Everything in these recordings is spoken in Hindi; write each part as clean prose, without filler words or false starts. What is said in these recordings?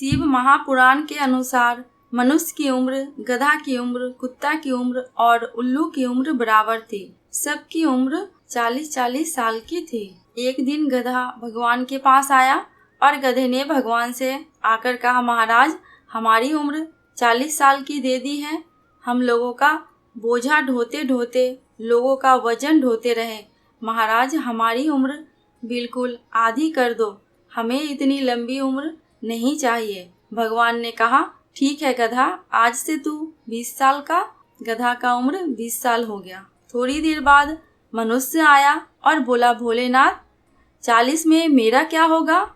शिव महापुराण के अनुसार मनुष्य की उम्र, गधा की उम्र, कुत्ता की उम्र और उल्लू की उम्र बराबर थी। सबकी उम्र 40-40 साल की थी। एक दिन गधा भगवान के पास आया और गधे ने भगवान से आकर कहा, महाराज, हमारी उम्र 40 साल की दे दी है। हम लोगों का बोझा ढोते ढोते लोगों का वजन ढोते रहे। महाराज, हमारी उम्र बिल्कुल आधी कर दो, हमें इतनी लंबी उम्र नहीं चाहिए। भगवान ने कहा, ठीक है गधा, आज से तू 20 साल का। गधा का उम्र 20 साल हो गया। थोड़ी देर बाद मनुष्य आया और बोला, भोलेनाथ, 40 में मेरा क्या होगा?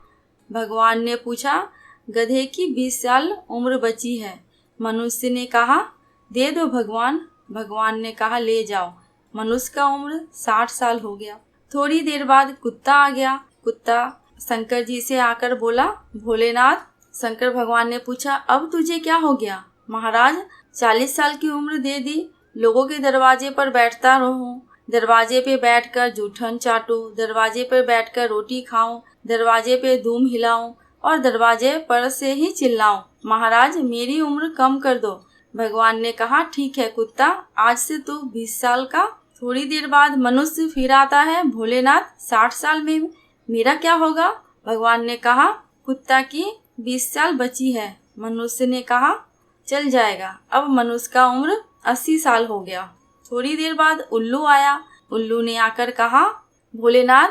भगवान ने पूछा, गधे की 20 साल उम्र बची है। मनुष्य ने कहा, दे दो भगवान। भगवान ने कहा, ले जाओ। मनुष्य का उम्र 60 साल हो गया। थोड़ी देर बाद कुत्ता आ गया। कुत्ता शंकर जी से आकर बोला, भोलेनाथ। शंकर भगवान ने पूछा, अब तुझे क्या हो गया? महाराज, 40 साल की उम्र दे दी, लोगों के दरवाजे पर बैठता रहूं, दरवाजे पे बैठकर जूठन चाटूं, दरवाजे पर बैठकर रोटी खाऊं, दरवाजे पे धूम हिलाऊं और दरवाजे पर से ही चिल्लाऊं। महाराज, मेरी उम्र कम कर दो। भगवान ने कहा, ठीक है कुत्ता, आज से तू 20 साल का। थोड़ी देर बाद मनुष्य फिर आता है, भोलेनाथ, 60 साल में मेरा क्या होगा? भगवान ने कहा, कुत्ता की 20 साल बची है। मनुष्य ने कहा, चल जाएगा। अब मनुष्य का उम्र 80 साल हो गया। थोड़ी देर बाद उल्लू आया। उल्लू ने आकर कहा, भोलेनाथ।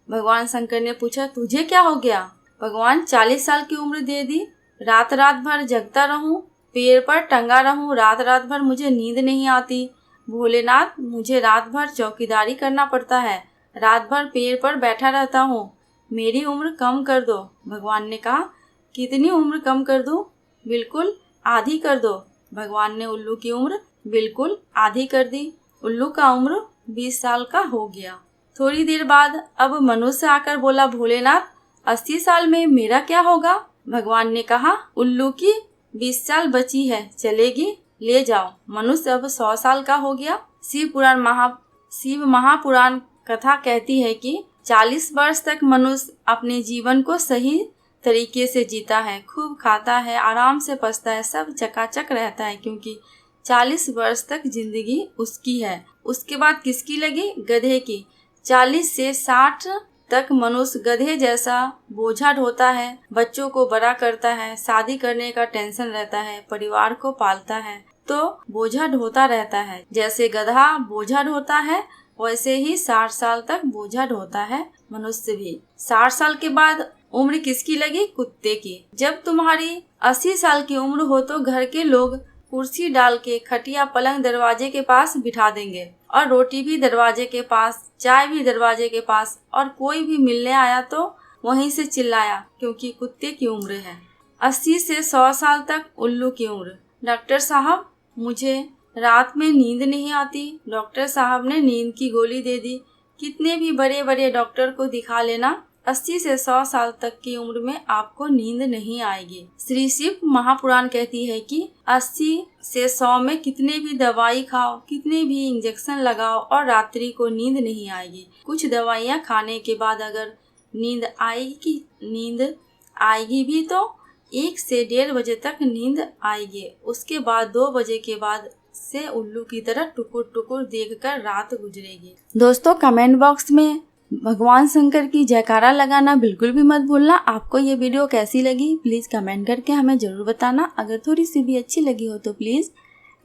भगवान शंकर ने पूछा, तुझे क्या हो गया? भगवान, 40 साल की उम्र दे दी, रात रात भर जगता रहूं, पेड़ पर टंगा रहूं, रात रात भर मुझे नींद नहीं आती। भोलेनाथ, मुझे रात भर चौकीदारी करना पड़ता है, रात भर पेड़ पर बैठा रहता हूँ, मेरी उम्र कम कर दो। भगवान ने कहा, कितनी उम्र कम कर दूं? बिल्कुल आधी कर दो। भगवान ने उल्लू की उम्र बिल्कुल आधी कर दी। उल्लू का उम्र 20 साल का हो गया। थोड़ी देर बाद अब मनुष्य आकर बोला, भोलेनाथ, 80 साल में मेरा क्या होगा? भगवान ने कहा, उल्लू की 20 साल बची है, चलेगी, ले जाओ। मनुष्य अब 100 साल का हो गया। शिव महापुराण कथा कहती है कि 40 वर्ष तक मनुष्य अपने जीवन को सही तरीके से जीता है, खूब खाता है, आराम से पचता है, सब चकाचक रहता है, क्योंकि 40 वर्ष तक जिंदगी उसकी है। उसके बाद किसकी लगी? गधे की। 40 से 60 तक मनुष्य गधे जैसा बोझा ढोता है, बच्चों को बड़ा करता है, शादी करने का टेंशन रहता है, परिवार को पालता है, तो बोझा ढोता रहता है। जैसे गधा बोझा ढोता है, वैसे ही 60 साल तक बोझा ढोता है मनुष्य भी। 60 साल के बाद उम्र किसकी लगी? कुत्ते की। जब तुम्हारी 80 साल की उम्र हो तो घर के लोग कुर्सी डाल के खटिया पलंग दरवाजे के पास बिठा देंगे और रोटी भी दरवाजे के पास, चाय भी दरवाजे के पास, और कोई भी मिलने आया तो वहीं से चिल्लाया, क्योंकि कुत्ते की उम्र है। 80 से 100 साल तक उल्लू की उम्र। डॉक्टर साहब, मुझे रात में नींद नहीं आती। डॉक्टर साहब ने नींद की गोली दे दी। कितने भी बड़े बड़े डॉक्टर को दिखा लेना, 80 से 100 साल तक की उम्र में आपको नींद नहीं आएगी। श्री शिव महापुराण कहती है कि 80 से 100 में कितने भी दवाई खाओ, कितने भी इंजेक्शन लगाओ और रात्रि को नींद नहीं आएगी। कुछ दवाइयाँ खाने के बाद अगर नींद आएगी भी तो 1 से 1:30 बजे तक नींद आएगी। उसके बाद 2 बजे के बाद से उल्लू की तरह टुकुर टुकुर देखकर रात गुजरेगी। दोस्तों, कमेंट बॉक्स में भगवान शंकर की जयकारा लगाना बिल्कुल भी मत भूलना। आपको ये वीडियो कैसी लगी प्लीज़ कमेंट करके हमें ज़रूर बताना। अगर थोड़ी सी भी अच्छी लगी हो तो प्लीज़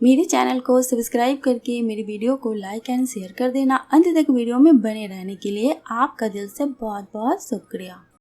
मेरे चैनल को सब्सक्राइब करके मेरी वीडियो को लाइक एंड शेयर कर देना। अंत तक वीडियो में बने रहने के लिए आपका दिल से बहुत बहुत शुक्रिया।